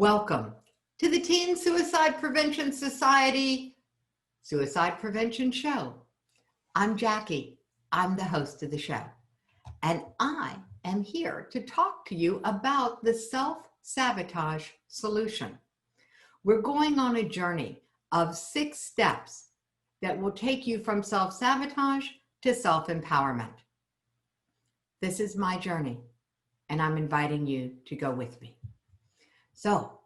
Welcome to the Teen Suicide Prevention Society Suicide Prevention Show. I'm Jackie. I'm the host of the show. And I am here to talk to you about the self-sabotage solution. We're going on a journey of 6 steps that will take you from self-sabotage to self-empowerment. This is my journey, and I'm inviting you to go with me. So,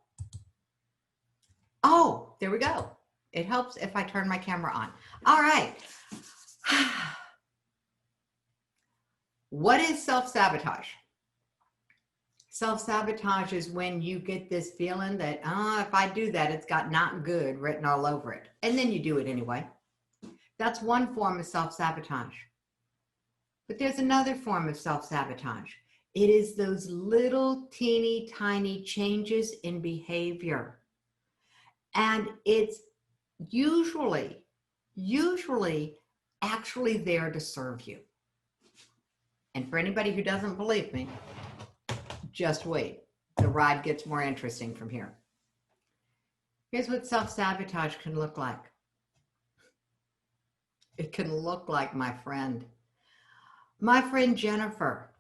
there we go. It helps if I turn my camera on. All right. What is self-sabotage? Self-sabotage is when you get this feeling that, if I do that, it's got not good written all over it. And then you do it anyway. That's one form of self-sabotage. But there's another form of self-sabotage. It is those little teeny tiny changes in behavior. And it's usually actually there to serve you. And for anybody who doesn't believe me, just wait. The ride gets more interesting from here. Here's what self-sabotage can look like. It can look like my friend Jennifer.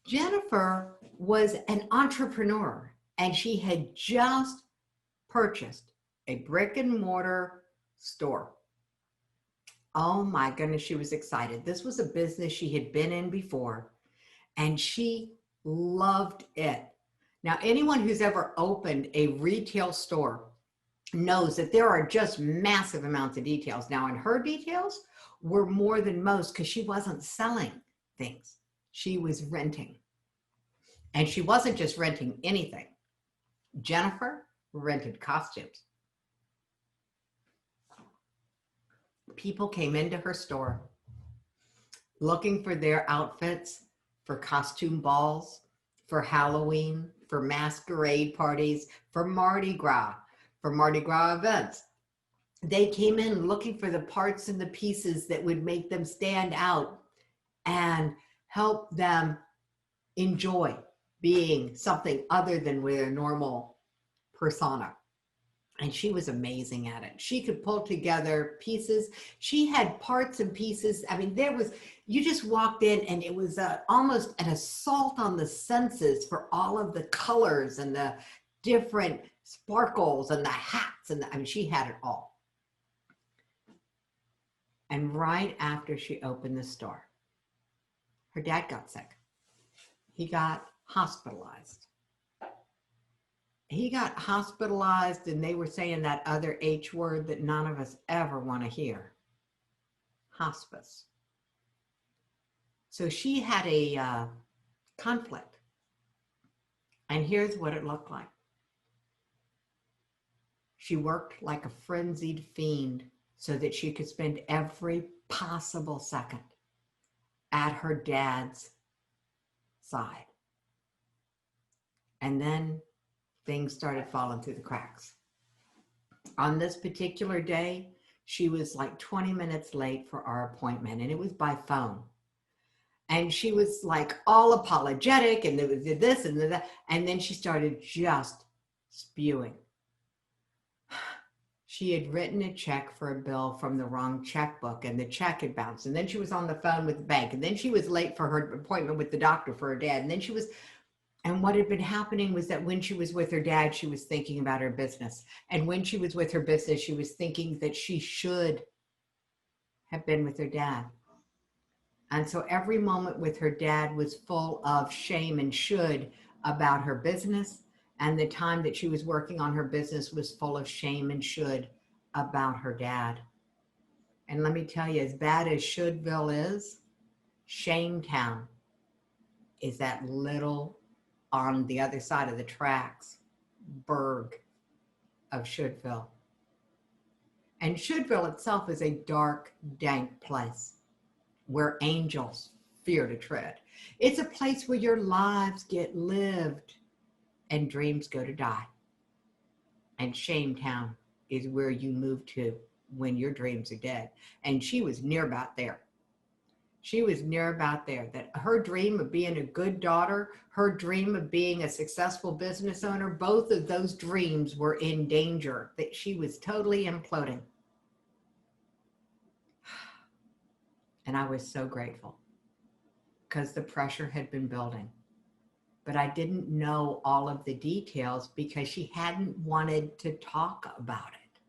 Jennifer was an entrepreneur, and she had just purchased a brick and mortar store. Oh my goodness, she was excited. This was a business she had been in before, and she loved it. Now, anyone who's ever opened a retail store knows that there are just massive amounts of details. Now, in her details were more than most because she wasn't selling things. She was renting. And she wasn't just renting anything. Jennifer rented costumes. People came into her store looking for their outfits for costume balls, for Halloween, for masquerade parties, for Mardi Gras events. They came in looking for the parts and the pieces that would make them stand out and help them enjoy being something other than their normal persona. And she was amazing at it. She could pull together pieces. She had parts and pieces. I mean, you just walked in and it was almost an assault on the senses for all of the colors and the different sparkles and the hats. She had it all. And right after she opened the store, her dad got sick. He got hospitalized. He got hospitalized, and they were saying that other H word that none of us ever want to hear. Hospice. So she had a conflict. And here's what it looked like. She worked like a frenzied fiend so that she could spend every possible second at her dad's side. And then things started falling through the cracks. On this particular day, she was like 20 minutes late for our appointment, and it was by phone. And she was like all apologetic, and it did this and that, and then she started just spewing. She had written a check for a bill from the wrong checkbook, and the check had bounced. And then she was on the phone with the bank, and then she was late for her appointment with the doctor for her dad. And what had been happening was that when she was with her dad, she was thinking about her business. And when she was with her business, she was thinking that she should have been with her dad. And so every moment with her dad was full of shame and should about her business. And the time that she was working on her business was full of shame and should about her dad. And let me tell you, as bad as Shouldville is, Shametown is that little on the other side of the tracks, burg of Shouldville. And Shouldville itself is a dark, dank place where angels fear to tread. It's a place where your lives get lived and dreams go to die. And Shametown is where you move to when your dreams are dead. And she was near about there. She was near about there, that her dream of being a good daughter, her dream of being a successful business owner, both of those dreams were in danger, that she was totally imploding. And I was so grateful because the pressure had been building. But I didn't know all of the details because she hadn't wanted to talk about it.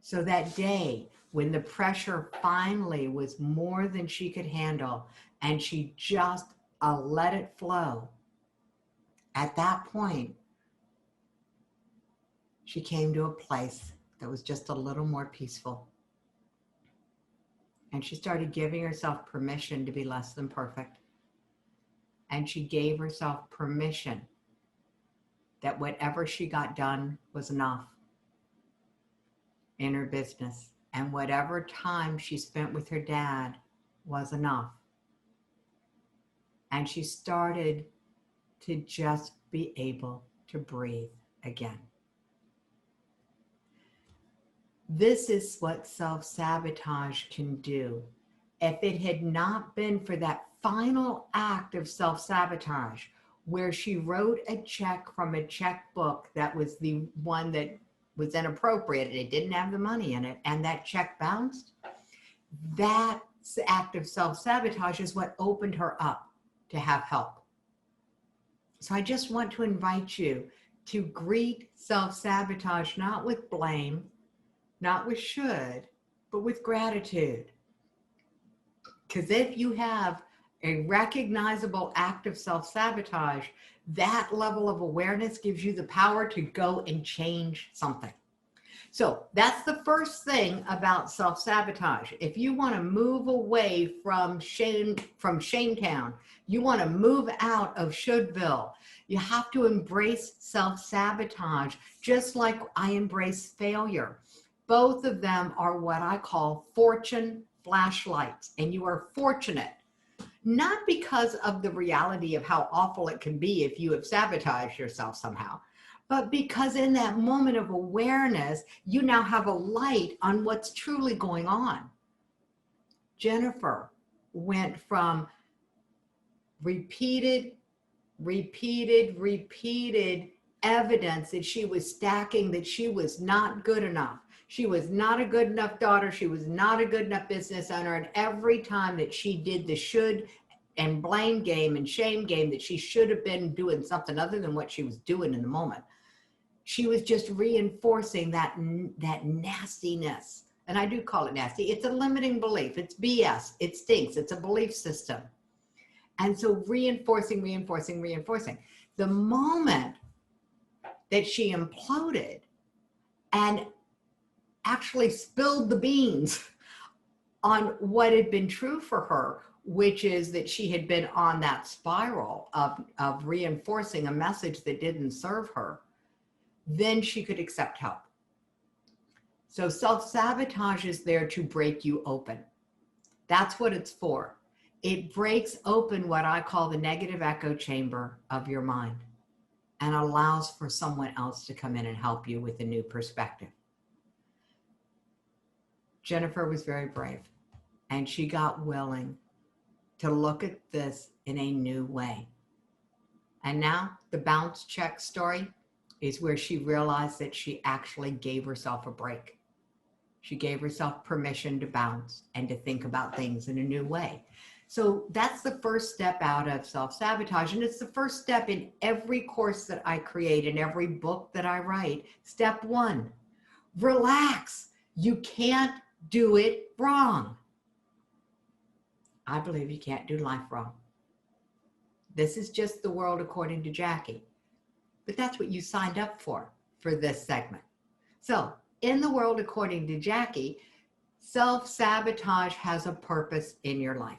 So that day, when the pressure finally was more than she could handle and she just let it flow, at that point, she came to a place that was just a little more peaceful. And she started giving herself permission to be less than perfect. And she gave herself permission that whatever she got done was enough in her business. And whatever time she spent with her dad was enough. And she started to just be able to breathe again. This is what self-sabotage can do. If it had not been for that final act of self-sabotage, where she wrote a check from a checkbook that was the one that was inappropriate and it didn't have the money in it, and that check bounced, that act of self-sabotage is what opened her up to have help. So I just want to invite you to greet self-sabotage, not with blame, not with should, but with gratitude. Because if you have a recognizable act of self-sabotage, that level of awareness gives you the power to go and change something. So that's the first thing about self-sabotage. If you want to move away from Shametown, you want to move out of Shouldville, you have to embrace self-sabotage, just like I embrace failure. Both of them are what I call fortune flashlights, and you are fortunate, not because of the reality of how awful it can be if you have sabotaged yourself somehow, but because in that moment of awareness, you now have a light on what's truly going on. Jennifer went from repeated evidence that she was stacking, that she was not good enough. She was not a good enough daughter. She was not a good enough business owner. And every time that she did the should and blame game and shame game, that she should have been doing something other than what she was doing in the moment, she was just reinforcing that nastiness. And I do call it nasty. It's a limiting belief. It's BS. It stinks. It's a belief system. And so reinforcing. The moment that she imploded and actually spilled the beans on what had been true for her, which is that she had been on that spiral of reinforcing a message that didn't serve her, then she could accept help. So self-sabotage is there to break you open. That's what it's for. It breaks open what I call the negative echo chamber of your mind and allows for someone else to come in and help you with a new perspective. Jennifer was very brave, and she got willing to look at this in a new way. And now the bounce check story is where she realized that she actually gave herself a break. She gave herself permission to bounce and to think about things in a new way. So that's the first step out of self-sabotage. And it's the first step in every course that I create, in every book that I write. Step one, relax. You can't do it wrong. I believe you can't do life wrong. This is just the world according to Jackie. But that's what you signed up for this segment. So in the world according to Jackie, self-sabotage has a purpose in your life.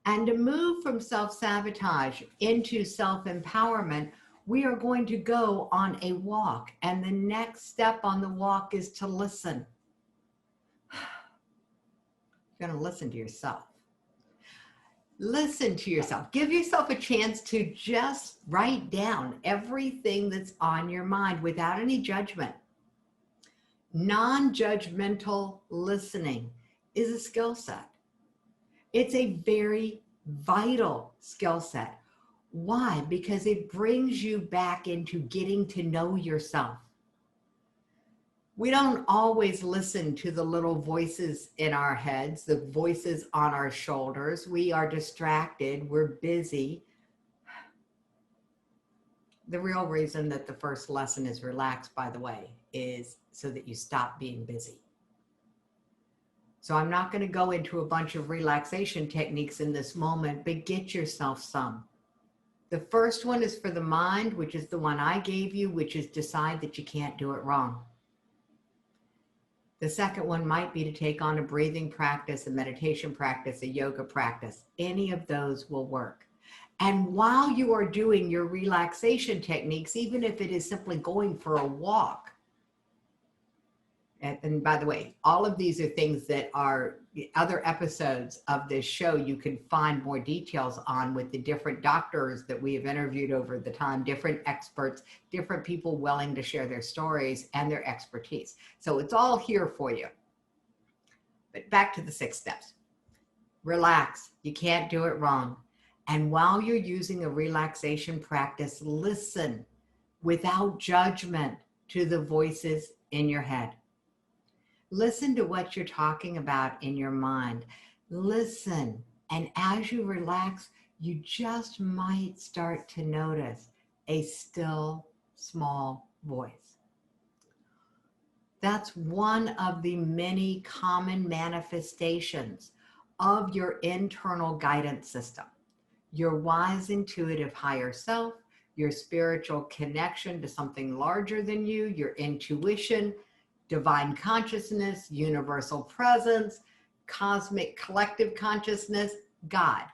And to move from self-sabotage into self-empowerment, we are going to go on a walk. And the next step on the walk is to listen. You're going to listen to yourself. Listen to yourself. Give yourself a chance to just write down everything that's on your mind without any judgment. Non-judgmental listening is a skill set. It's a very vital skill set. Why? Because it brings you back into getting to know yourself. We don't always listen to the little voices in our heads, the voices on our shoulders. We are distracted. We're busy. The real reason that the first lesson is relaxed, by the way, is so that you stop being busy. So I'm not going to go into a bunch of relaxation techniques in this moment, but get yourself some. The first one is for the mind, which is the one I gave you, which is decide that you can't do it wrong. The second one might be to take on a breathing practice, a meditation practice, a yoga practice. Any of those will work. And while you are doing your relaxation techniques, even if it is simply going for a walk, and by the way, all of these are things that are other episodes of this show you can find more details on with the different doctors that we have interviewed over the time, different experts, different people willing to share their stories and their expertise. So it's all here for you. But back to the 6 steps. Relax. You can't do it wrong. And while you're using a relaxation practice, listen without judgment to the voices in your head. Listen to what you're talking about in your mind. Listen, and as you relax, you just might start to notice a still, small voice. That's one of the many common manifestations of your internal guidance system. Your wise, intuitive higher self, your spiritual connection to something larger than you, your intuition, divine consciousness, universal presence, cosmic collective consciousness, God.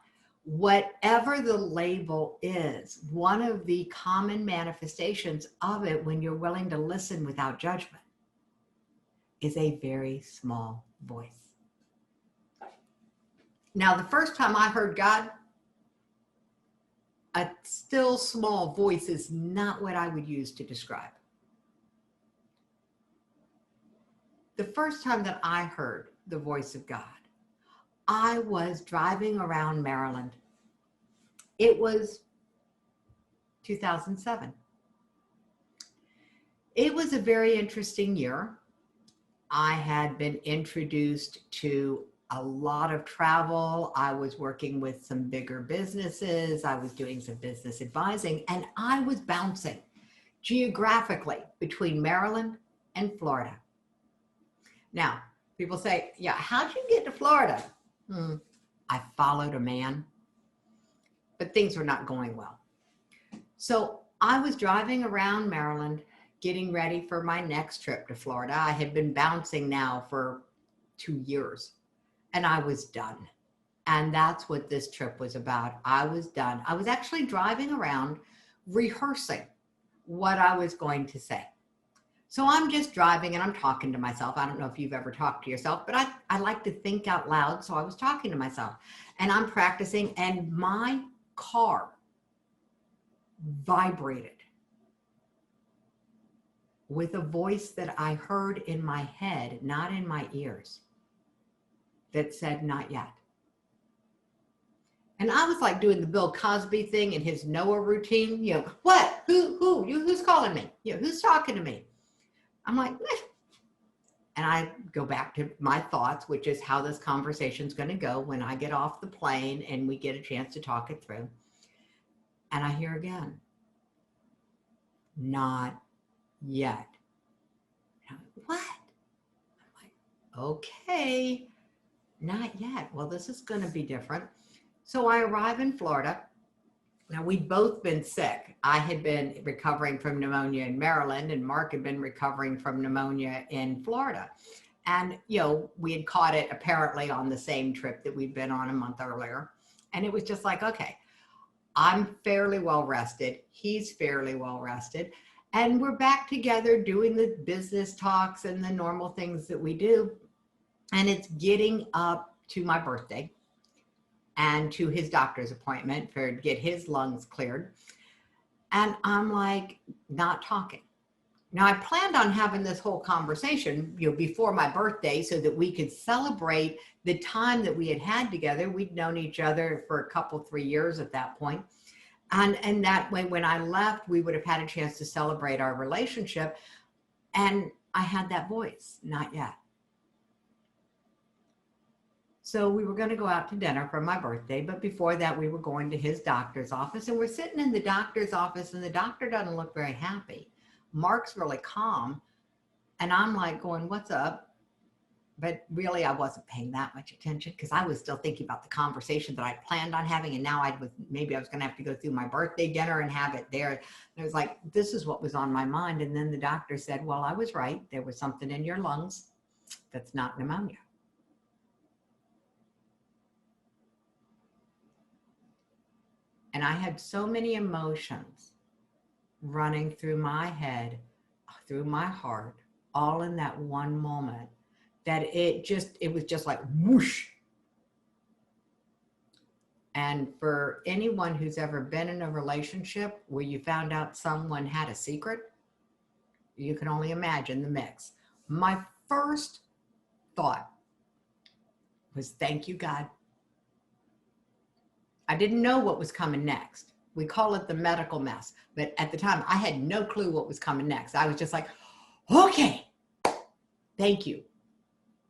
Whatever the label is, one of the common manifestations of it when you're willing to listen without judgment is a very small voice. Now, the first time I heard God, a still small voice is not what I would use to describe. The first time that I heard the voice of God, I was driving around Maryland. It was 2007. It was a very interesting year. I had been introduced to a lot of travel. I was working with some bigger businesses. I was doing some business advising, and I was bouncing geographically between Maryland and Florida. Now, people say, yeah, how'd you get to Florida? I followed a man, but things were not going well. So I was driving around Maryland, getting ready for my next trip to Florida. I had been bouncing now for 2 years, and I was done. And that's what this trip was about. I was done. I was actually driving around rehearsing what I was going to say. So I'm just driving and I'm talking to myself. I don't know if you've ever talked to yourself, but I like to think out loud. So I was talking to myself and I'm practicing, and my car vibrated with a voice that I heard in my head, not in my ears, that said, not yet. And I was like doing the Bill Cosby thing in his Noah routine. You know, what? Who's calling me? You know, who's talking to me? I'm like, eh. And I go back to my thoughts, which is how this conversation's going to go when I get off the plane and we get a chance to talk it through. And I hear again, not yet. And I'm like, what? I'm like, okay, not yet. Well, this is going to be different. So I arrive in Florida. Now, we'd both been sick. I had been recovering from pneumonia in Maryland, and Mark had been recovering from pneumonia in Florida. And, you know, we had caught it apparently on the same trip that we'd been on a month earlier. And it was just like, okay, I'm fairly well rested. He's fairly well rested. And we're back together doing the business talks and the normal things that we do. And it's getting up to my birthday and to his doctor's appointment to get his lungs cleared. And I'm like, not talking. Now, I planned on having this whole conversation, before my birthday so that we could celebrate the time that we had had together. We'd known each other for a couple, 3 years at that point. And that way, when I left, we would have had a chance to celebrate our relationship. And I had that voice, not yet. So we were going to go out to dinner for my birthday. But before that, we were going to his doctor's office. And we're sitting in the doctor's office, and the doctor doesn't look very happy. Mark's really calm. And I'm like going, what's up? But really, I wasn't paying that much attention because I was still thinking about the conversation that I planned on having. And now maybe I was going to have to go through my birthday dinner and have it there. And I was like, this is what was on my mind. And then the doctor said, well, I was right. There was something in your lungs that's not pneumonia. And I had so many emotions running through my head, through my heart, all in that one moment, that it was just like whoosh. And for anyone who's ever been in a relationship where you found out someone had a secret, you can only imagine the mix. My first thought was, thank you, God. I didn't know what was coming next. We call it the medical mess. But at the time, I had no clue what was coming next. I was just like, okay, thank you.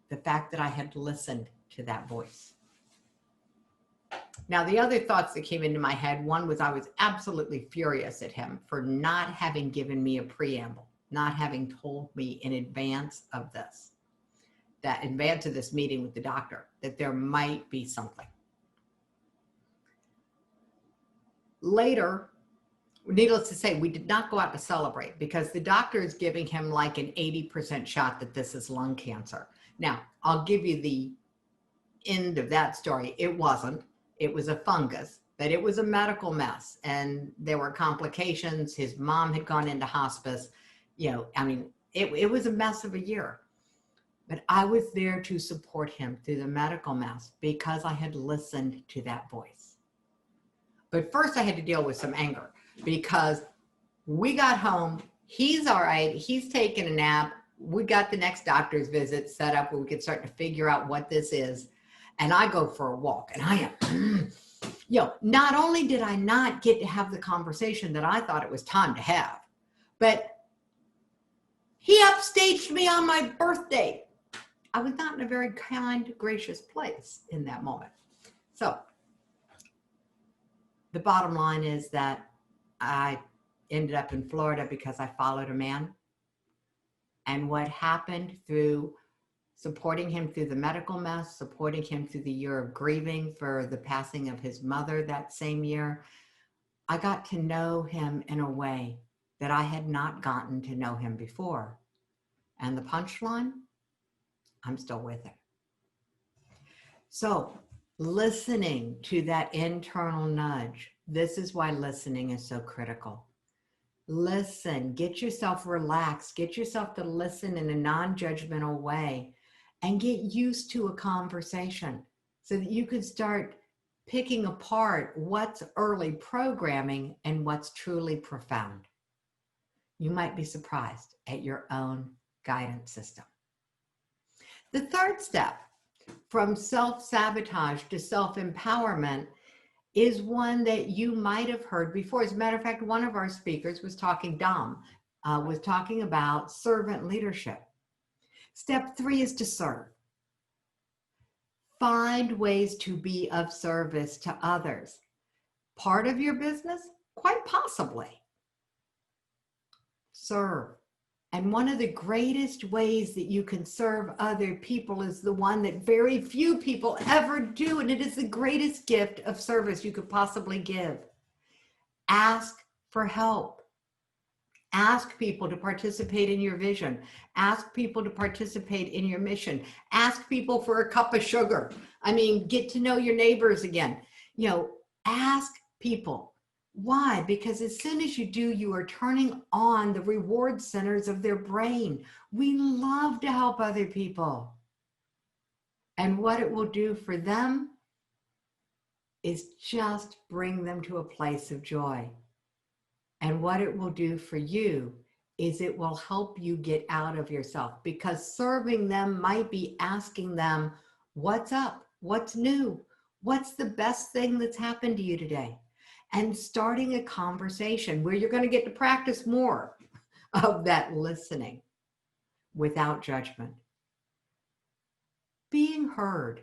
The fact that I had listened to that voice. Now, the other thoughts that came into my head, one was I was absolutely furious at him for not having given me a preamble, not having told me in advance of this, that in advance of this meeting with the doctor, that there might be something. Later, needless to say, we did not go out to celebrate because the doctor is giving him like an 80% shot that this is lung cancer. Now, I'll give you the end of that story. It wasn't. It was a fungus, but it was a medical mess. And there were complications. His mom had gone into hospice. It was a mess of a year. But I was there to support him through the medical mess because I had listened to that voice. But first I had to deal with some anger because we got home. He's all right. He's taking a nap. We got the next doctor's visit set up where we could start to figure out what this is. And I go for a walk and I am, not only did I not get to have the conversation that I thought it was time to have, but he upstaged me on my birthday. I was not in a very kind, gracious place in that moment. So the bottom line is that I ended up in Florida because I followed a man. And what happened through supporting him through the medical mess, supporting him through the year of grieving for the passing of his mother that same year, I got to know him in a way that I had not gotten to know him before. And the punchline, I'm still with him. So listening to that internal nudge, this is why listening is so critical. Listen, get yourself relaxed, get yourself to listen in a non-judgmental way and get used to a conversation so that you can start picking apart what's early programming and what's truly profound. You might be surprised at your own guidance system. The third step from self-sabotage to self-empowerment is one that you might have heard before. As a matter of fact, one of our speakers was talking, Dom, was talking about servant leadership. Step 3 is to serve. Find ways to be of service to others. Part of your business? Quite possibly. Serve. And one of the greatest ways that you can serve other people is the one that very few people ever do, and it is the greatest gift of service you could possibly give. Ask for help. Ask people to participate in your vision. Ask people to participate in your mission. Ask people for a cup of sugar. Get to know your neighbors again. Ask people. Why? Because as soon as you do, you are turning on the reward centers of their brain. We love to help other people. And what it will do for them is just bring them to a place of joy. And what it will do for you is it will help you get out of yourself, because serving them might be asking them, what's up? What's new? What's the best thing that's happened to you today? And starting a conversation where you're going to get to practice more of that listening without judgment. Being heard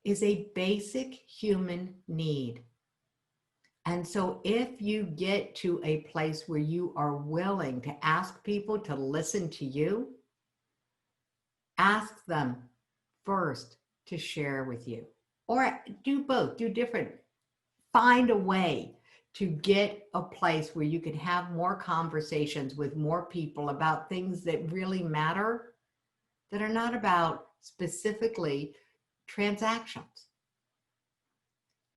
is a basic human need. And so if you get to a place where you are willing to ask people to listen to you, ask them first to share with you, or do both, do different. Find a way to get a place where you can have more conversations with more people about things that really matter, that are not about specifically transactions.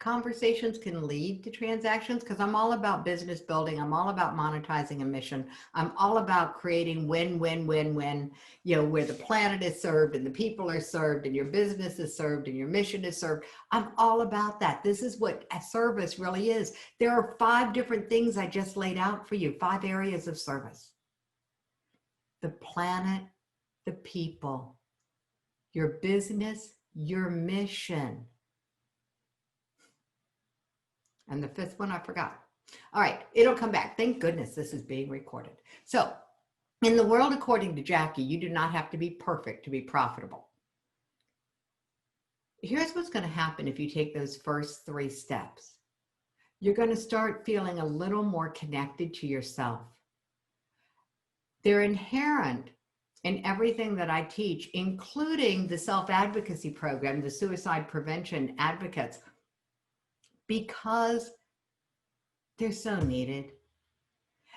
Conversations can lead to transactions, because I'm all about business building. I'm all about monetizing a mission. I'm all about creating win, win, win, win, where the planet is served and the people are served and your business is served and your mission is served. I'm all about that. This is what a service really is. There are 5 different things I just laid out for you, 5 areas of service: the planet, the people, your business, your mission. And the 5th one, I forgot. All right, it'll come back. Thank goodness this is being recorded. So in the world, according to Jackie, you do not have to be perfect to be profitable. Here's what's going to happen if you take those first 3 steps. You're going to start feeling a little more connected to yourself. They're inherent in everything that I teach, including the self-advocacy program, the suicide prevention advocates, because they're so needed.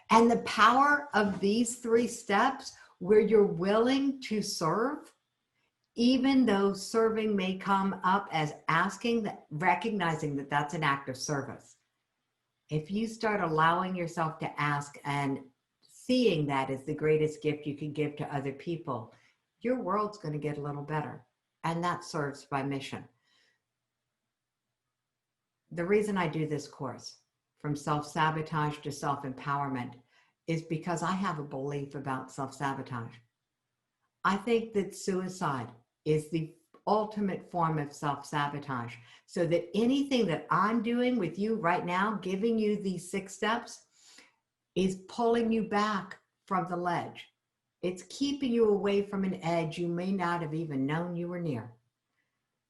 And the power of these 3 steps, where you're willing to serve, even though serving may come up as asking, that, recognizing that that's an act of service. If you start allowing yourself to ask and seeing that as the greatest gift you can give to other people, your world's going to get a little better. And that serves my mission. The reason I do this course, from self-sabotage to self-empowerment, is because I have a belief about self-sabotage. I think that suicide is the ultimate form of self-sabotage. So that anything that I'm doing with you right now, giving you these 6 steps, is pulling you back from the ledge. It's keeping you away from an edge you may not have even known you were near.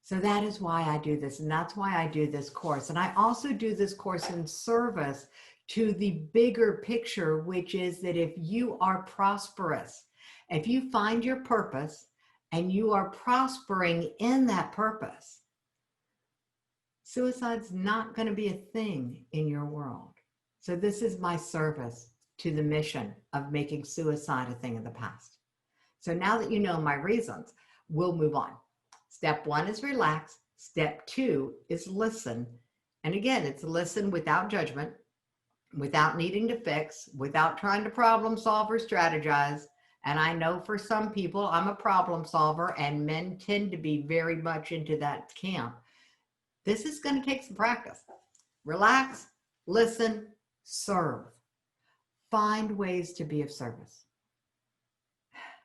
So that is why I do this, and that's why I do this course. And I also do this course in service to the bigger picture, which is that if you are prosperous, if you find your purpose and you are prospering in that purpose, suicide's not going to be a thing in your world. So this is my service to the mission of making suicide a thing of the past. So now that you know my reasons, we'll move on. Step 1 is relax. Step 2 is listen. And again, it's listen without judgment, without needing to fix, without trying to problem solve or strategize. And I know for some people, I'm a problem solver, and men tend to be very much into that camp. This is going to take some practice. Relax, listen, serve. Find ways to be of service.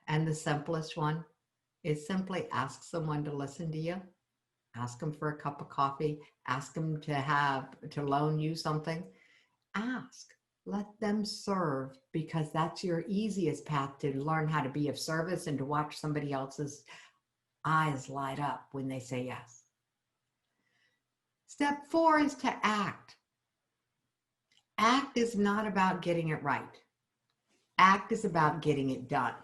And the simplest one is simply ask someone to listen to you. Ask them for a cup of coffee. Ask them to loan you something. Ask. Let them serve, because that's your easiest path to learn how to be of service and to watch somebody else's eyes light up when they say yes. Step 4 is to act. Act is not about getting it right. Act is about getting it done.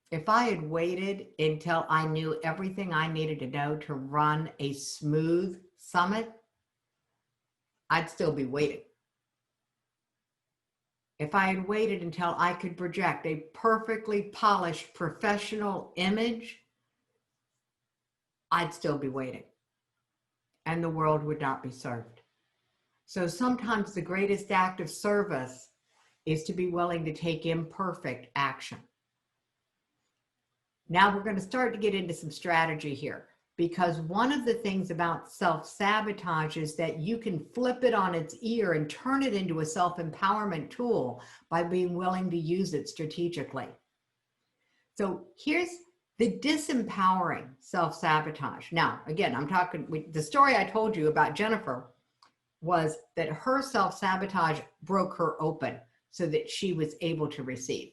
If I had waited until I knew everything I needed to know to run a smooth summit, I'd still be waiting. If I had waited until I could project a perfectly polished professional image, I'd still be waiting. And the world would not be served. So sometimes the greatest act of service is to be willing to take imperfect action. Now we're going to start to get into some strategy here. because one of the things about self-sabotage is that you can flip it on its ear and turn it into a self-empowerment tool by being willing to use it strategically. So here's the disempowering self-sabotage. Now, again, I'm talking, the story I told you about Jennifer was that her self-sabotage broke her open so that she was able to receive.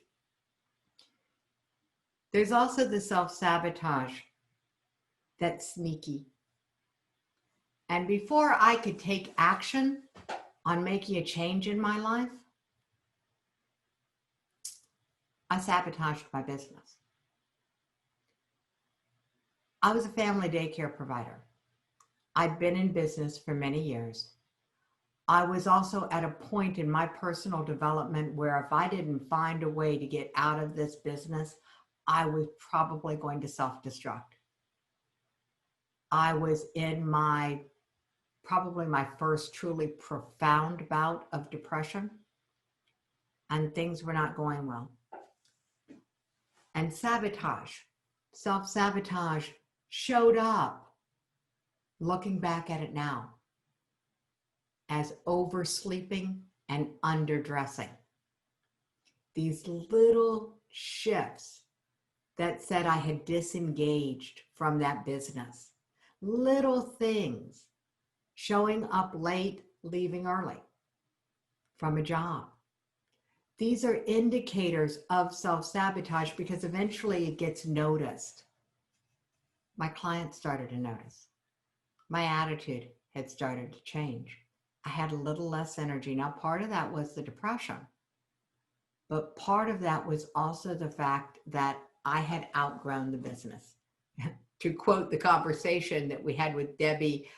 There's also the self-sabotage that's sneaky. And before I could take action on making a change in my life, I sabotaged my business. I was a family daycare provider. I'd been in business for many years. I was also at a point in my personal development where if I didn't find a way to get out of this business, I was probably going to self-destruct. I was in probably my first truly profound bout of depression, and things were not going well. And self-sabotage showed up, looking back at it now, as oversleeping and underdressing. These little shifts that said I had disengaged from that business. Little things, showing up late, leaving early from a job. These are indicators of self-sabotage because eventually it gets noticed. My clients started to notice. My attitude had started to change. I had a little less energy. Now, part of that was the depression, but part of that was also the fact that I had outgrown the business. To quote the conversation that we had with Debbie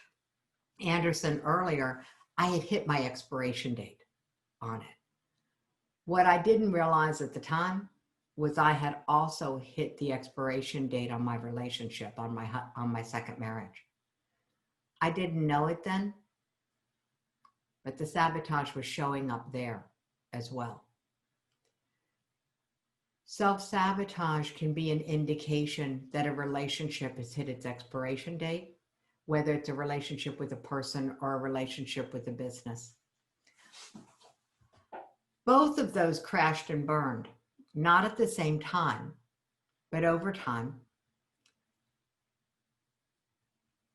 Anderson earlier, I had hit my expiration date on it. What I didn't realize at the time was I had also hit the expiration date on my relationship, on my second marriage. I didn't know it then, but the sabotage was showing up there as well. Self-sabotage can be an indication that a relationship has hit its expiration date, whether it's a relationship with a person or a relationship with a business. Both of those crashed and burned, not at the same time, but over time.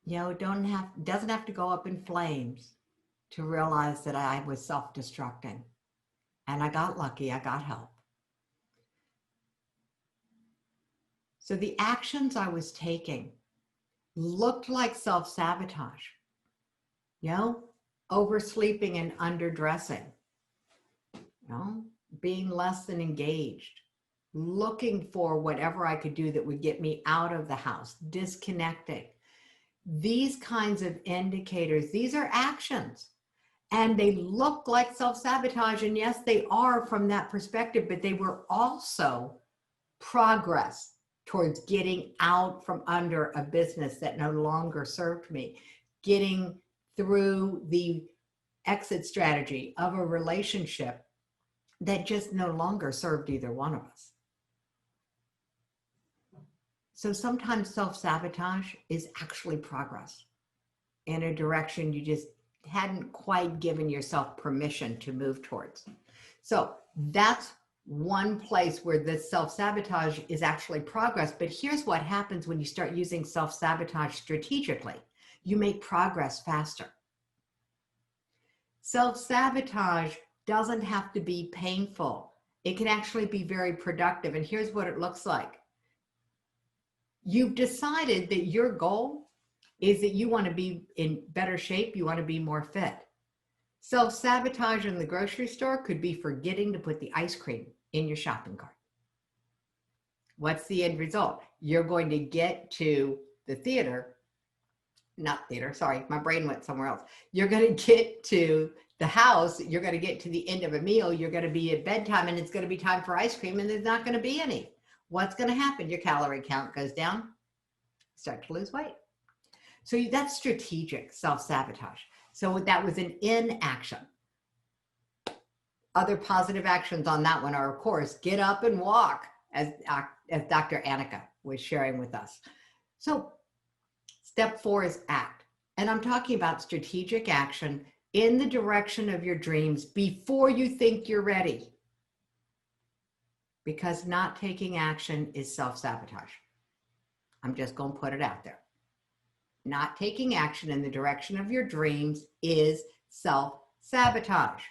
You know, it doesn't have to go up in flames to realize that I was self-destructing. And I got lucky, I got help. So the actions I was taking looked like self-sabotage. You know, oversleeping and underdressing. You know, being less than engaged. Looking for whatever I could do that would get me out of the house. Disconnecting. These kinds of indicators, these are actions. And they look like self-sabotage. And yes, they are from that perspective, but they were also progress towards getting out from under a business that no longer served me, getting through the exit strategy of a relationship that just no longer served either one of us. So sometimes self-sabotage is actually progress in a direction you just hadn't quite given yourself permission to move towards. So that's one place where this self-sabotage is actually progress. But here's what happens when you start using self-sabotage strategically. You make progress faster. Self-sabotage doesn't have to be painful. It can actually be very productive. And here's what it looks like. You've decided that your goal is that you want to be in better shape. You want to be more fit. Self-sabotage in the grocery store could be forgetting to put the ice cream in your shopping cart. What's the end result? You're going to get to the my brain went somewhere else. You're going to get to the house, you're going to get to the end of a meal, you're going to be at bedtime, and it's going to be time for ice cream, and there's not going to be any. What's going to happen? Your calorie count goes down, start to lose weight. So that's strategic self-sabotage. So that was an inaction. Other positive actions on that one are, of course, get up and walk, as Dr. Annika was sharing with us. So Step 4 is act. And I'm talking about strategic action in the direction of your dreams before you think you're ready. Because not taking action is self-sabotage. I'm just going to put it out there. Not taking action in the direction of your dreams is self-sabotage.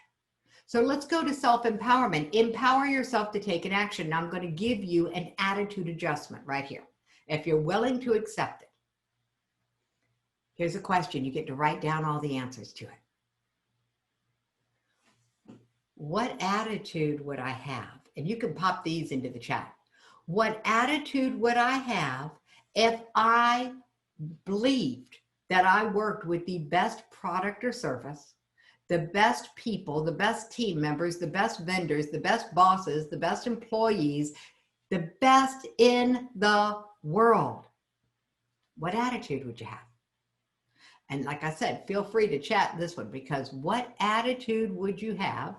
So let's go to self-empowerment. Empower yourself to take an action. Now I'm going to give you an attitude adjustment right here, if you're willing to accept it. Here's a question. You get to write down all the answers to it. What attitude would I have? And you can pop these into the chat. What attitude would I have if I believed that I worked with the best product or service, the best people, the best team members, the best vendors, the best bosses, the best employees, the best in the world? What attitude would you have? And like I said, feel free to chat this one, because what attitude would you have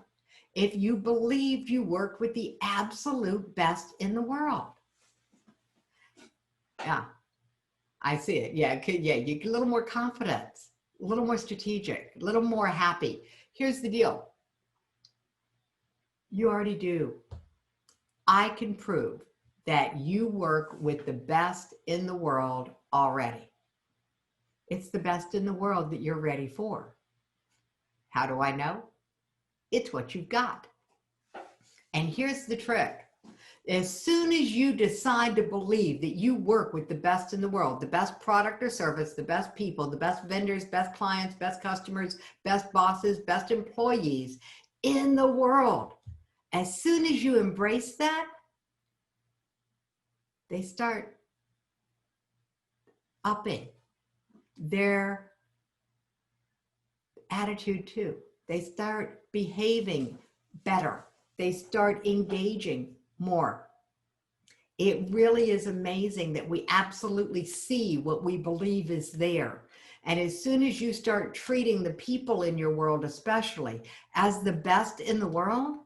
if you believed you worked with the absolute best in the world? Yeah, I see it. Yeah, you get a little more confidence, a little more strategic, a little more happy. Here's the deal. You already do. I can prove that you work with the best in the world already. It's the best in the world that you're ready for. How do I know? It's what you've got. And here's the trick. As soon as you decide to believe that you work with the best in the world, the best product or service, the best people, the best vendors, best clients, best customers, best bosses, best employees in the world, as soon as you embrace that, they start upping their attitude too. They start behaving better. They start engaging more. It really is amazing that we absolutely see what we believe is there. And as soon as you start treating the people in your world, especially, as the best in the world,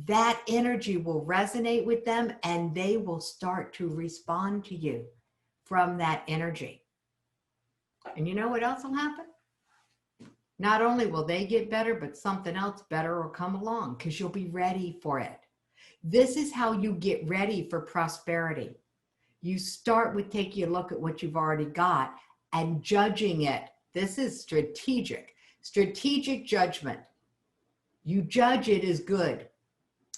that energy will resonate with them and they will start to respond to you from that energy. And you know what else will happen? Not only will they get better, but something else better will come along because you'll be ready for it. This is how you get ready for prosperity. You start with taking a look at what you've already got and judging it. This is strategic judgment. You judge it as good.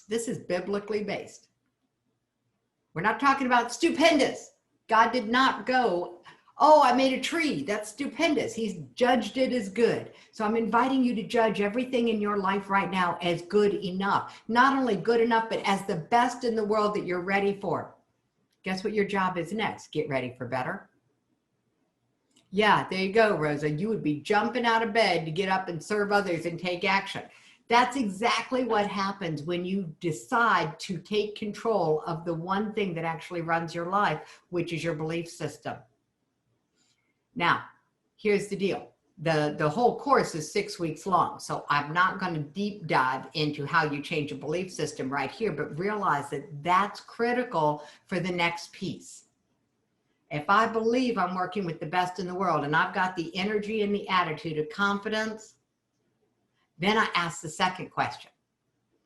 This is biblically based. We're not talking about stupendous. God did not go, oh, I made a tree. That's stupendous. He's judged it as good. So I'm inviting you to judge everything in your life right now as good enough. Not only good enough, but as the best in the world that you're ready for. Guess what your job is next? Get ready for better. Yeah, there you go, Rosa. You would be jumping out of bed to get up and serve others and take action. That's exactly what happens when you decide to take control of the one thing that actually runs your life, which is your belief system. Now, here's the deal. The whole course is 6 weeks long, so I'm not going to deep dive into how you change a belief system right here, but realize that that's critical for the next piece. If I believe I'm working with the best in the world and I've got the energy and the attitude of confidence, then I ask the second question.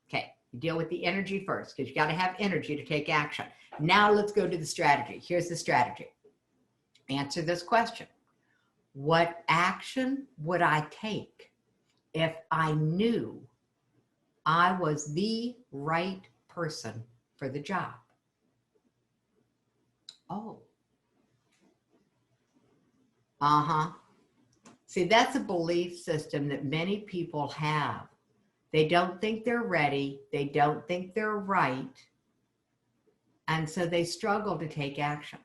Okay, you deal with the energy first because you got to have energy to take action. Now let's go to the strategy. Here's the strategy. Answer this question. What action would I take if I knew I was the right person for the job? Oh. See, that's a belief system that many people have. They don't think they're ready. They don't think they're right. And so they struggle to take action.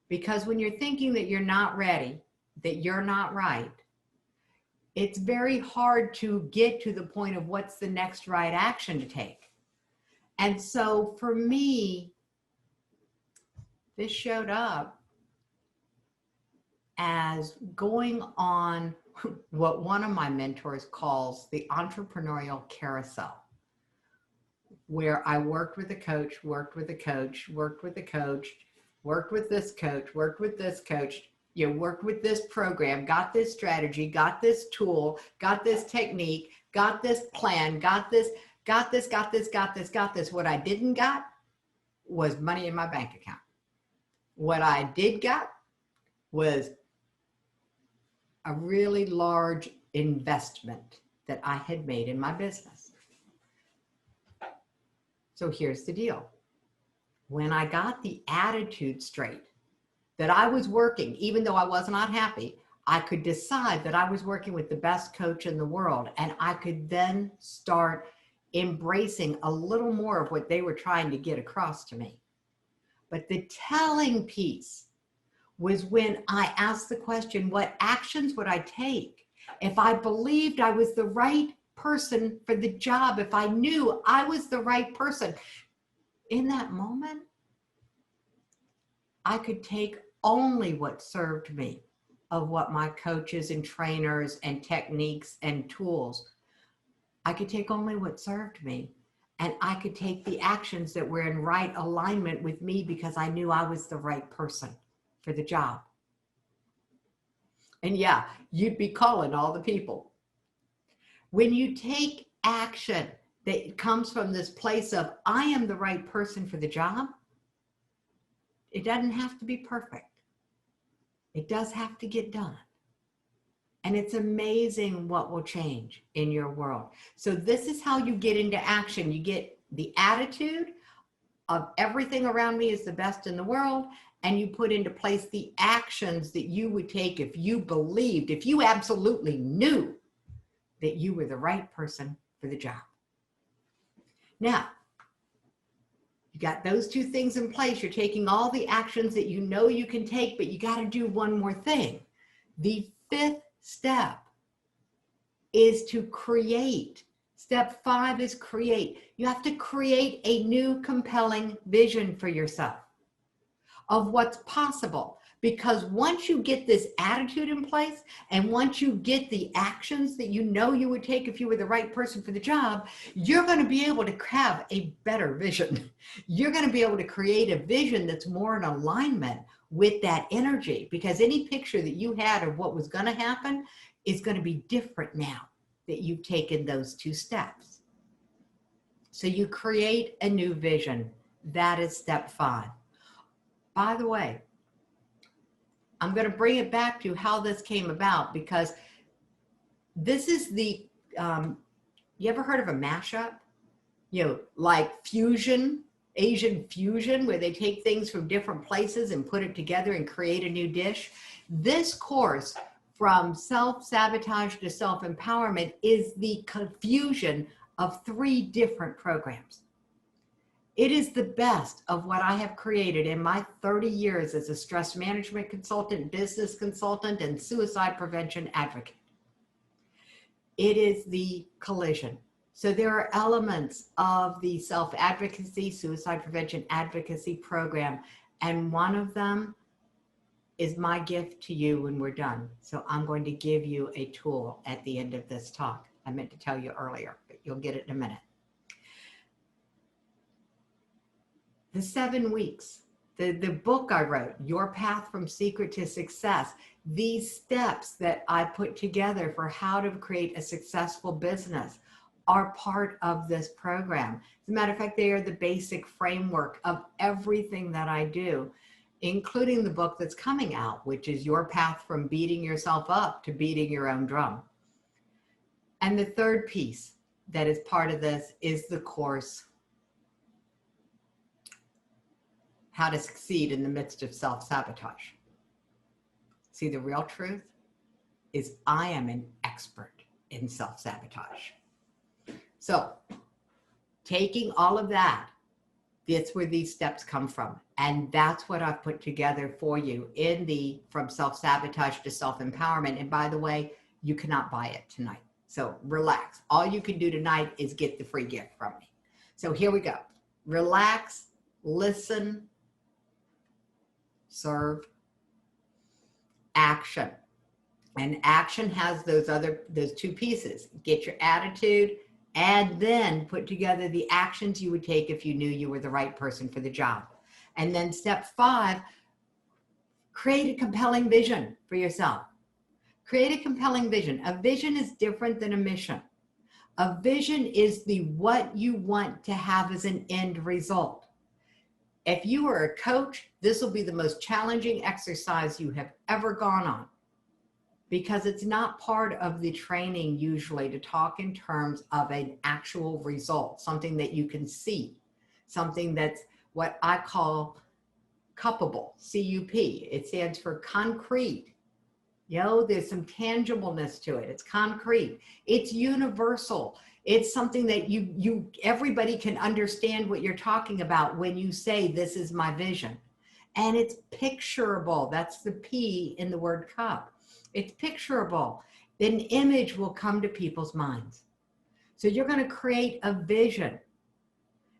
Because when you're thinking that you're not ready, that you're not right, it's very hard to get to the point of what's the next right action to take. And so for me, this showed up as going on what one of my mentors calls the Entrepreneurial Carousel, where I worked with a coach, worked with a coach, worked with a coach, worked with this coach, worked with this coach. you worked with this program, got this strategy, got this tool, got this technique, got this plan, got this. What I didn't got was money in my bank account. What I did got was a really large investment that I had made in my business. So here's the deal. When I got the attitude straight, that I was working, even though I was not happy, I could decide that I was working with the best coach in the world, and I could then start embracing a little more of what they were trying to get across to me. But the telling piece was when I asked the question, what actions would I take if I believed I was the right person for the job, if I knew I was the right person? In that moment, I could take only what served me of what my coaches and trainers and techniques and tools. I could take only what served me, and I could take the actions that were in right alignment with me because I knew I was the right person for the job. And yeah, you'd be calling all the people. When you take action that comes from this place of, I am the right person for the job, it doesn't have to be perfect. It does have to get done. And it's amazing what will change in your world. So this is how you get into action. You get the attitude of everything around me is the best in the world, and you put into place the actions that you would take if you believed, if you absolutely knew that you were the right person for the job. Now, you got those two things in place. You're taking all the actions that you know you can take, but you got to do one more thing. The fifth step is to create. Step 5 is create. You have to create a new compelling vision for yourself of what's possible. Because once you get this attitude in place, and once you get the actions that you know you would take if you were the right person for the job, you're going to be able to have a better vision. You're going to be able to create a vision that's more in alignment with that energy, because any picture that you had of what was going to happen is going to be different now that you've taken those 2 steps. So you create a new vision. That is step 5. By the way, I'm going to bring it back to how this came about, because this is the, you ever heard of a mashup? You know, like fusion, Asian fusion, where they take things from different places and put it together and create a new dish. This course, from self-sabotage to self-empowerment, is the confusion of 3 different programs. It is the best of what I have created in my 30 years as a stress management consultant, business consultant, and suicide prevention advocate. It is the collision. So there are elements of the self-advocacy, suicide prevention advocacy program, and one of them is my gift to you when we're done. So I'm going to give you a tool at the end of this talk. I meant to tell you earlier, but you'll get it in a minute. The 7 weeks, the book I wrote, Your Path from Secret to Success, these steps that I put together for how to create a successful business are part of this program. As a matter of fact, they are the basic framework of everything that I do, including the book that's coming out, which is Your Path from Beating Yourself Up to Beating Your Own Drum. And the third piece that is part of this is the course, How to Succeed in the Midst of Self-Sabotage. See, the real truth is I am an expert in self-sabotage. So taking all of that, that's where these steps come from. And that's what I've put together for you in the From Self-Sabotage to Self-Empowerment. And by the way, you cannot buy it tonight. So relax. All you can do tonight is get the free gift from me. So here we go. Relax, listen, serve, action. And action has those 2 pieces. Get your attitude, and then put together the actions you would take if you knew you were the right person for the job. And then step 5, Create a compelling vision for yourself. Create a compelling vision. A vision is different than a mission. A vision is what you want to have as an end result. If you are a coach, this will be the most challenging exercise you have ever gone on, because it's not part of the training usually to talk in terms of an actual result, something that you can see, something that's what I call cuppable, C-U-P. It stands for concrete. There's some tangibleness to it. It's concrete. It's universal. It's something that everybody can understand what you're talking about when you say, this is my vision. And it's picturable. That's the P in the word cup. It's picturable. An image will come to people's minds. So you're going to create a vision.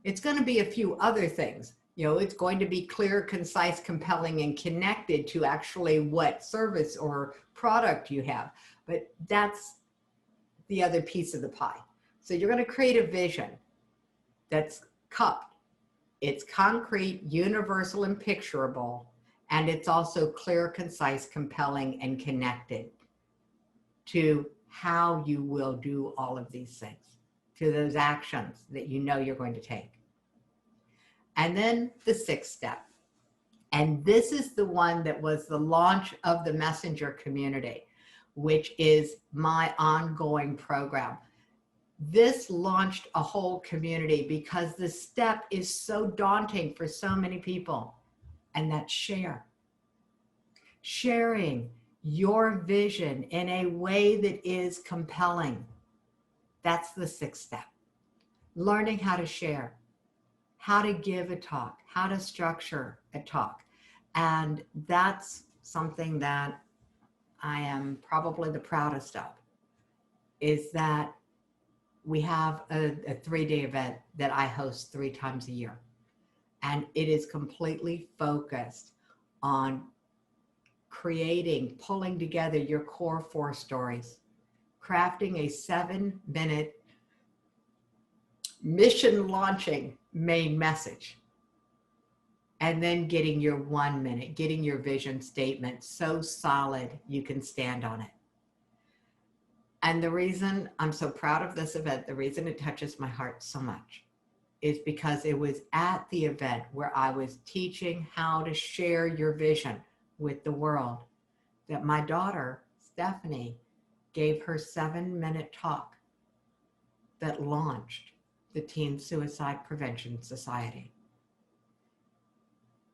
It's going to be a few other things. It's going to be clear, concise, compelling, and connected to actually what service or product you have. But that's the other piece of the pie. So you're going to create a vision that's cupped. It's concrete, universal, and picturable. And it's also clear, concise, compelling, and connected to how you will do all of these things, to those actions that you're going to take. And then the sixth step. And this is the one that was the launch of the Messenger community, which is my ongoing program. This launched a whole community because the step is so daunting for so many people. And that's share. Sharing your vision in a way that is compelling. That's the sixth step. Learning how to share, how to give a talk, how to structure a talk. And that's something that I am probably the proudest of, is that we have a 3-day event that I host 3 times a year. And it is completely focused on pulling together your core 4 stories, crafting a 7-minute mission launching main message, and then getting your 1 minute, getting your vision statement so solid you can stand on it. And the reason I'm so proud of this event, the reason it touches my heart so much, is because it was at the event where I was teaching how to share your vision with the world that my daughter, Stephanie, gave her 7-minute talk that launched the Teen Suicide Prevention Society.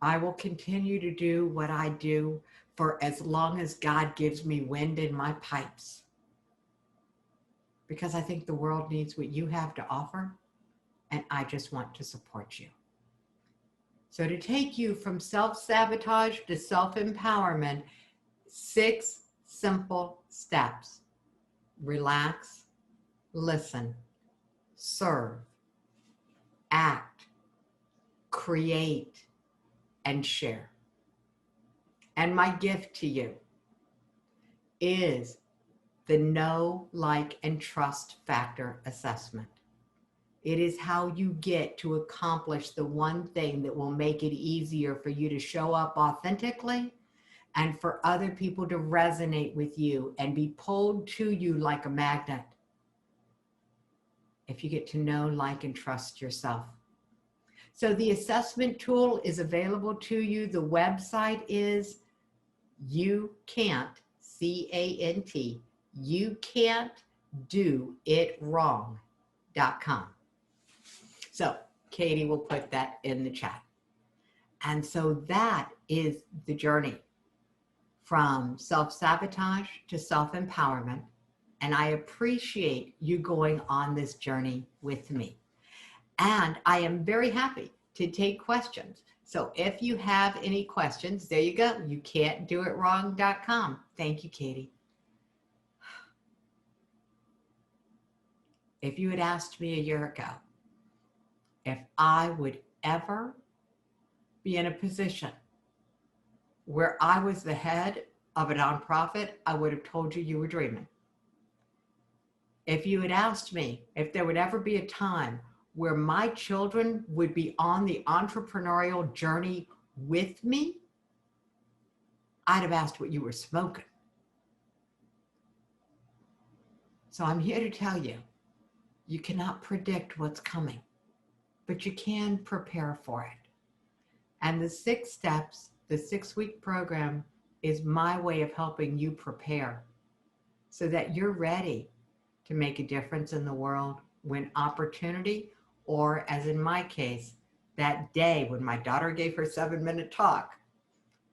I will continue to do what I do for as long as God gives me wind in my pipes, because I think the world needs what you have to offer, and I just want to support you. So to take you from self-sabotage to self-empowerment, 6 simple steps. Relax, listen, serve, act, create, and share. And my gift to you is the know, like, and trust factor assessment. It is how you get to accomplish the one thing that will make it easier for you to show up authentically and for other people to resonate with you and be pulled to you like a magnet. If you get to know, like, and trust yourself. So the assessment tool is available to you. The website is C-A-N-T, you can't do it wrong.com. So Katie will put that in the chat. And so that is the journey from self-sabotage to self-empowerment. And I appreciate you going on this journey with me. And I am very happy to take questions. So if you have any questions, there you go. You can't do it wrong.com. Thank you, Katie. If you had asked me a year ago if I would ever be in a position where I was the head of a nonprofit, I would have told you were dreaming. If you had asked me if there would ever be a time where my children would be on the entrepreneurial journey with me, I'd have asked what you were smoking. So I'm here to tell you, you cannot predict what's coming, but you can prepare for it. And the 6 steps, the 6-week program, is my way of helping you prepare so that you're ready to make a difference in the world when opportunity, or as in my case, that day when my daughter gave her 7-minute talk,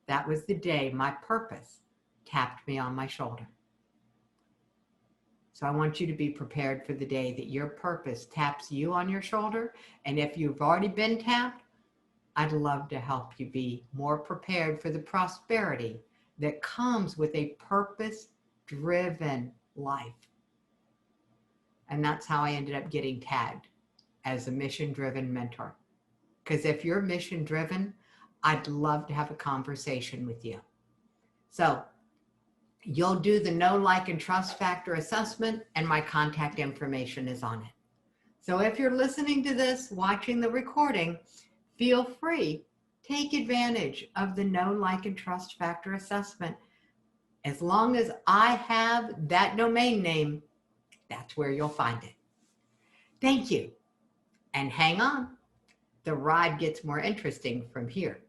that was the day my purpose tapped me on my shoulder. So I want you to be prepared for the day that your purpose taps you on your shoulder. And if you've already been tapped, I'd love to help you be more prepared for the prosperity that comes with a purpose-driven life. And that's how I ended up getting tagged as a mission-driven mentor. Because if you're mission-driven, I'd love to have a conversation with you. So you'll do the know, like, and trust factor assessment, and my contact information is on it. So if you're listening to this, watching the recording, feel free, take advantage of the know, like, and trust factor assessment. As long as I have that domain name, that's where you'll find it. Thank you. And hang on, the ride gets more interesting from here.